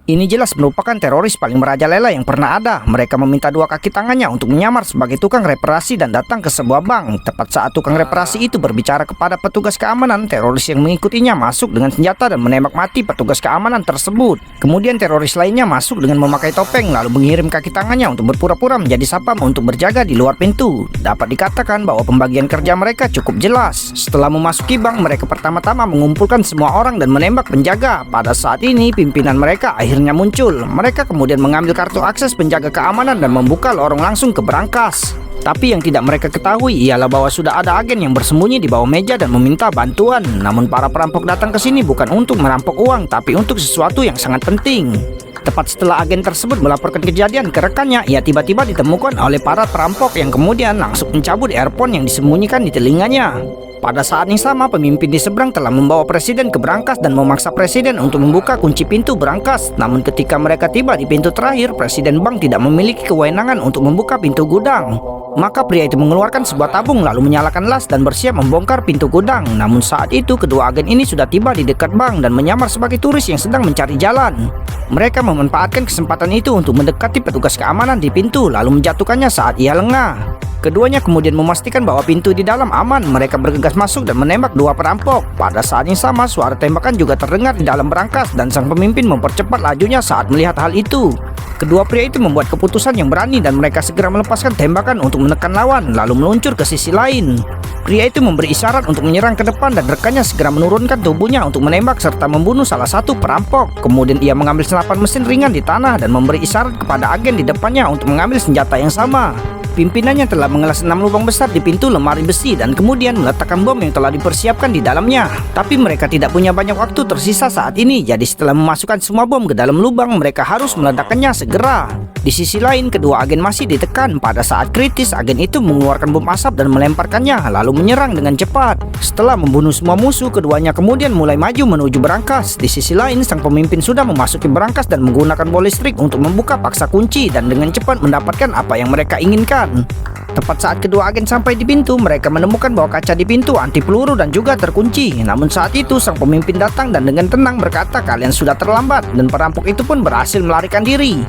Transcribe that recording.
Ini jelas merupakan teroris paling merajalela yang pernah ada. Mereka meminta dua kaki tangannya untuk menyamar sebagai tukang reparasi dan datang ke sebuah bank. Tepat saat tukang reparasi itu berbicara kepada petugas keamanan, teroris yang mengikutinya masuk dengan senjata dan menembak mati petugas keamanan tersebut. Kemudian teroris lainnya masuk dengan memakai topeng lalu mengirim kaki tangannya untuk berpura-pura menjadi sapam untuk berjaga di luar pintu. Dapat dikatakan bahwa pembagian kerja mereka cukup jelas. Setelah memasuki bank, mereka pertama-tama mengumpulkan semua orang dan menembak penjaga. Pada saat ini pimpinan mereka akhirnya muncul. Mereka kemudian mengambil kartu akses penjaga keamanan dan membuka lorong langsung ke berangkas. Tapi yang tidak mereka ketahui ialah bahwa sudah ada agen yang bersembunyi di bawah meja dan meminta bantuan. Namun para perampok datang ke sini bukan untuk merampok uang, tapi untuk sesuatu yang sangat penting. Tepat setelah agen tersebut melaporkan kejadian ke rekannya, ia tiba-tiba ditemukan oleh para perampok yang kemudian langsung mencabut earphone yang disembunyikan di telinganya. Pada saat yang sama, pemimpin di seberang telah membawa presiden ke berangkas dan memaksa presiden untuk membuka kunci pintu berangkas. Namun ketika mereka tiba di pintu terakhir, presiden bank tidak memiliki kewenangan untuk membuka pintu gudang. Maka pria itu mengeluarkan sebuah tabung lalu menyalakan las dan bersiap membongkar pintu gudang. Namun saat itu kedua agen ini sudah tiba di dekat bank dan menyamar sebagai turis yang sedang mencari jalan. Mereka memanfaatkan kesempatan itu untuk mendekati petugas keamanan di pintu lalu menjatuhkannya saat ia lengah. Keduanya kemudian memastikan bahwa pintu di dalam aman. Mereka bergegas masuk dan menembak dua perampok. Pada saat yang sama, suara tembakan juga terdengar di dalam berangkas dan sang pemimpin mempercepat lajunya saat melihat hal itu. Kedua pria itu membuat keputusan yang berani dan mereka segera melepaskan tembakan untuk menekan lawan lalu meluncur ke sisi lain. Pria itu memberi isyarat untuk menyerang ke depan dan rekannya segera menurunkan tubuhnya untuk menembak serta membunuh salah satu perampok. Kemudian ia mengambil senapan mesin ringan di tanah dan memberi isyarat kepada agen di depannya untuk mengambil senjata yang sama. Pimpinannya telah mengelas 6 lubang besar di pintu lemari besi dan kemudian meletakkan bom yang telah dipersiapkan di dalamnya. Tapi mereka tidak punya banyak waktu tersisa saat ini, jadi setelah memasukkan semua bom ke dalam lubang, mereka harus meledakkannya segera. Di sisi lain, kedua agen masih ditekan. Pada saat kritis, agen itu mengeluarkan bom asap dan melemparkannya, lalu menyerang dengan cepat. Setelah membunuh semua musuh, keduanya kemudian mulai maju menuju berangkas. Di sisi lain, sang pemimpin sudah memasuki berangkas dan menggunakan bola listrik untuk membuka paksa kunci dan dengan cepat mendapatkan apa yang mereka inginkan. Tepat saat kedua agen sampai di pintu, mereka menemukan bahwa kaca di pintu anti peluru dan juga terkunci. Namun saat itu sang pemimpin datang dan dengan tenang berkata, "Kalian sudah terlambat," dan perampok itu pun berhasil melarikan diri.